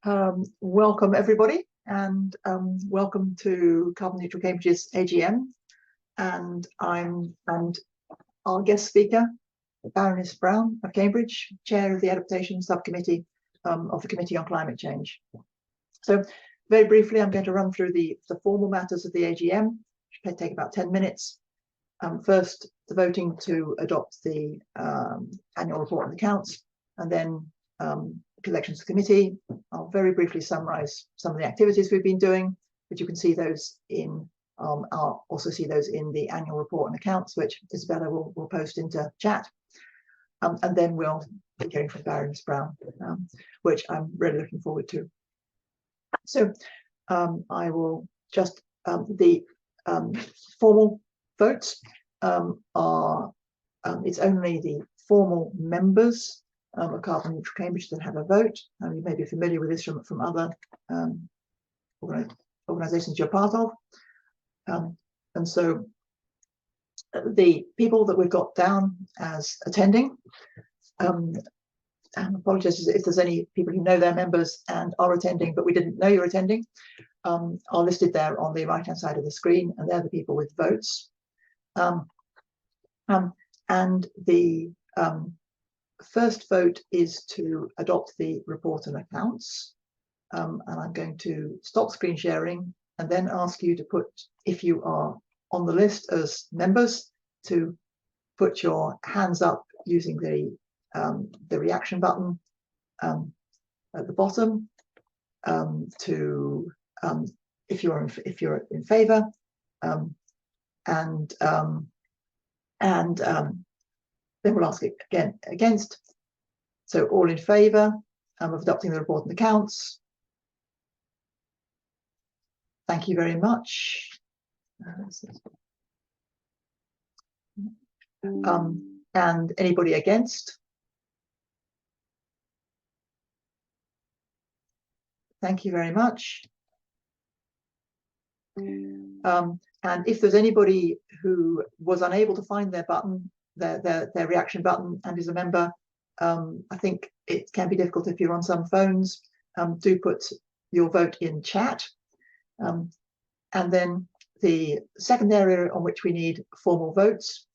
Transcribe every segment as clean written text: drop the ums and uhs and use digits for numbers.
Welcome everybody, and welcome to Carbon Neutral Cambridge's AGM. And our guest speaker, Baroness Brown of Cambridge, Chair of the Adaptation Subcommittee of the Committee on Climate Change. So very briefly, I'm going to run through the formal matters of the AGM, which may take about 10 minutes. First, the voting to adopt the annual report and accounts, and then elections committee. I'll very briefly summarize some of the activities we've been doing, but you can see those in I'll also see those in the annual report and accounts, which Isabella will post into chat. And then we'll be hearing from Baroness Brown, which I'm really looking forward to. So I will just the formal votes are it's only the formal members of Carbon Neutral Cambridge that have a vote. You may be familiar with this from other organisations you're part of. And so the people that we've got down as attending, and apologise if there's any people who know their members and are attending, but we didn't know you're attending, are listed there on the right-hand side of the screen, and they're the people with votes. And the first vote is to adopt the report and accounts. And I'm going to stop screen sharing and then ask you to put, if you are on the list as members, to put your hands up using the reaction button at the bottom, to if you're in favour, and then we'll ask it again against. So all in favour of adopting the report and accounts. Thank you very much. And anybody against? Thank you very much. And if there's anybody who was unable to find their button, their reaction button, and is a member, I think it can be difficult if you're on some phones. Do put your vote in chat. And then the second area on which we need formal votes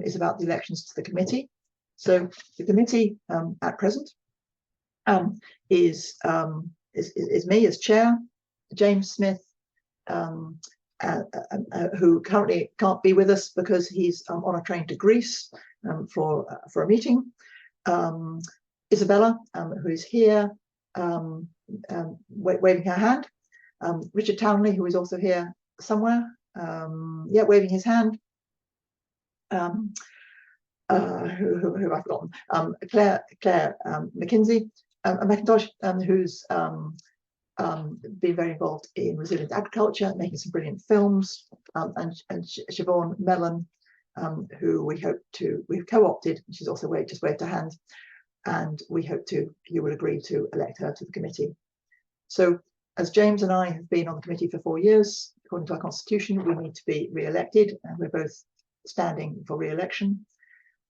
is about the elections to the committee. So the committee at present is me as chair, James Smith, who currently can't be with us because he's on a train to Greece for a meeting. Isabella, who is here, waving her hand. Richard Townley, who is also here somewhere, yeah, waving his hand. Who I've forgotten? Claire McKinsey, McIntosh, who's been very involved in resilient agriculture, making some brilliant films, and Siobhan Mellon, who we've co-opted. She's also just waved her hand, and we hope you will agree to elect her to the committee. So, as James and I have been on the committee for 4 years, according to our constitution, we need to be re-elected, and we're both standing for re-election.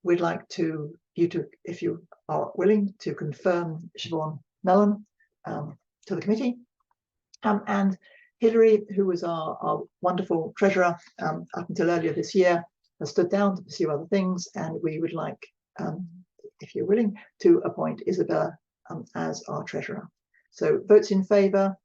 We'd like you to, if you are willing, to confirm Siobhan Mellon to the committee. And Hilary, who was our wonderful treasurer up until earlier this year, has stood down to pursue other things, and we would like, if you're willing, to appoint Isabella as our treasurer. So votes in favour.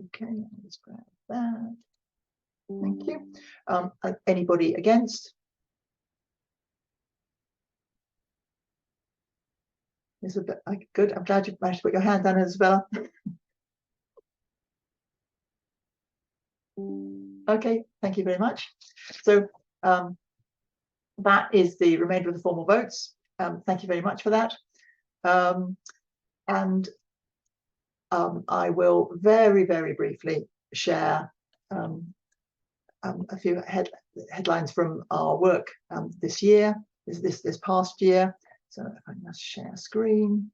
Okay, let's grab that. Thank you. Anybody against? Isabella, good. I'm glad you managed to put your hand down, Isabella. Okay, thank you very much. So that is the remainder of the formal votes. Thank you very much for that. And I will very, very briefly share a few headlines from our work this year, this past year. So if I can just share screen.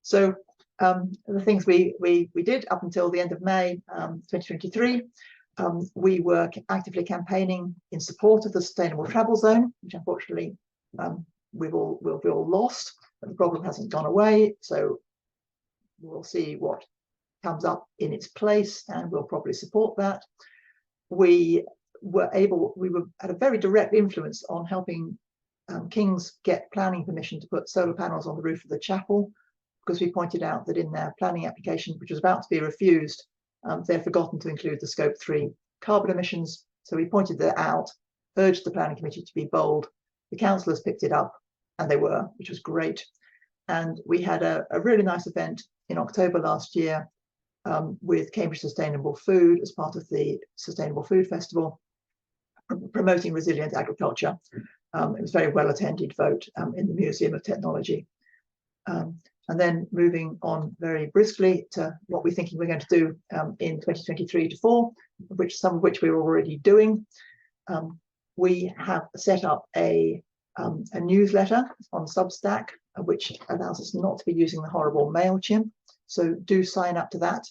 So the things we did up until the end of May 2023 we were actively campaigning in support of the sustainable travel zone, which unfortunately we've all lost, but the problem hasn't gone away. So we'll see what comes up in its place, and we'll probably support that. We had a very direct influence on helping King's get planning permission to put solar panels on the roof of the chapel, because we pointed out that in their planning application, which was about to be refused, they'd forgotten to include the Scope 3 carbon emissions. So we pointed that out, urged the planning committee to be bold. The councillors picked it up, and they were, which was great. And we had a really nice event in October last year with Cambridge Sustainable Food as part of the Sustainable Food Festival, promoting resilient agriculture. It was a very well attended vote in the Museum of Technology. And then moving on very briskly to what we're thinking we're going to do in 2023 to 4, some of which we're already doing. We have set up a newsletter on Substack, which allows us not to be using the horrible MailChimp. So do sign up to that.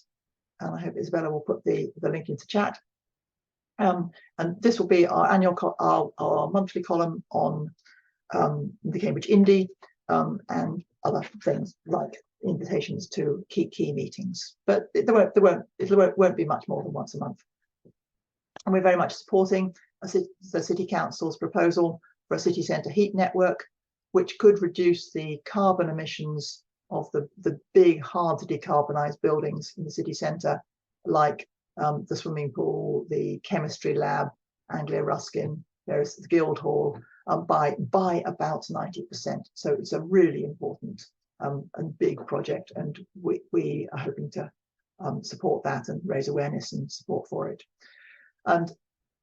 And I hope Isabella will put the link into chat. And this will be our annual, our monthly column on the Cambridge Indie and other things like invitations to key meetings. But it won't be much more than once a month. And we're very much supporting the City Council's proposal for a city centre heat network, which could reduce the carbon emissions of the big, hard to decarbonise buildings in the city centre, like the swimming pool, the chemistry lab, Anglia Ruskin, there is the Guildhall, by about 90%. So it's a really important and big project, and we are hoping to support that and raise awareness and support for it. And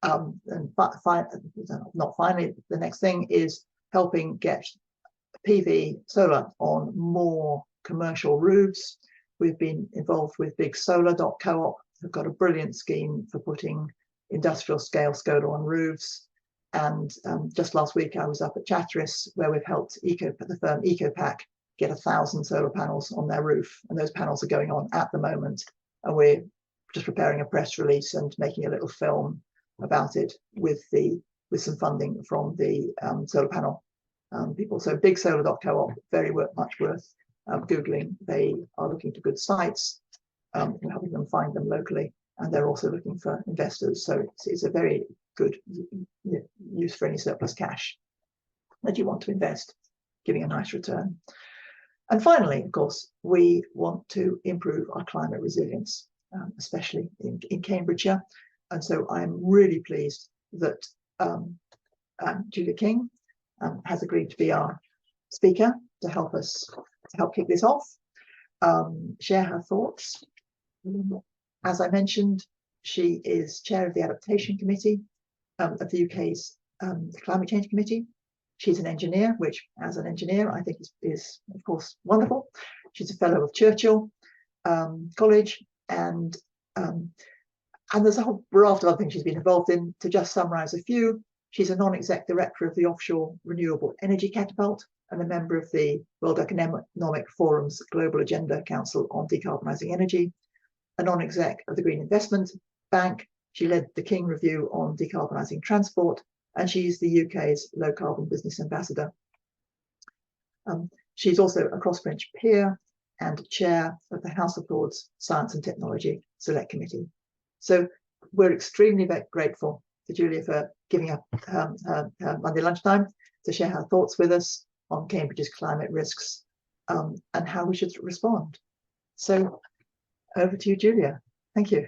not finally, the next thing is helping get PV solar on more commercial roofs. We've been involved with Big Solar.coop, who've got a brilliant scheme for putting industrial scale solar on roofs. And just last week I was up at Chatteris, where we've helped the firm EcoPack get 1,000 solar panels on their roof, and those panels are going on at the moment. And we're just preparing a press release and making a little film about it with some funding from the solar panel people. So Big Solar.coop, very much worth Googling. They are looking to good sites and helping them find them locally, and they're also looking for investors. So it's a very good use for any surplus cash that you want to invest, giving a nice return. And finally, of course, we want to improve our climate resilience, especially in Cambridgeshire. And so I'm really pleased that Julia King has agreed to be our speaker to help kick this off, share her thoughts. As I mentioned, she is chair of the Adaptation Committee of the UK's Climate Change Committee. She's an engineer, which as an engineer I think is of course wonderful. She's a fellow of Churchill College, and there's a whole raft of other things she's been involved in. To just summarise a few, she's a non-exec director of the Offshore Renewable Energy Catapult and a member of the World Economic Forum's Global Agenda Council on Decarbonising Energy, a non-exec of the Green Investment Bank. She led the King Review on decarbonising transport, and she's the UK's Low Carbon Business Ambassador. She's also a crossbench peer and chair of the House of Lords Science and Technology Select Committee. So we're extremely grateful to Julia for giving up her Monday lunchtime to share her thoughts with us on Cambridge's climate risks and how we should respond. So over to you, Julia. Thank you.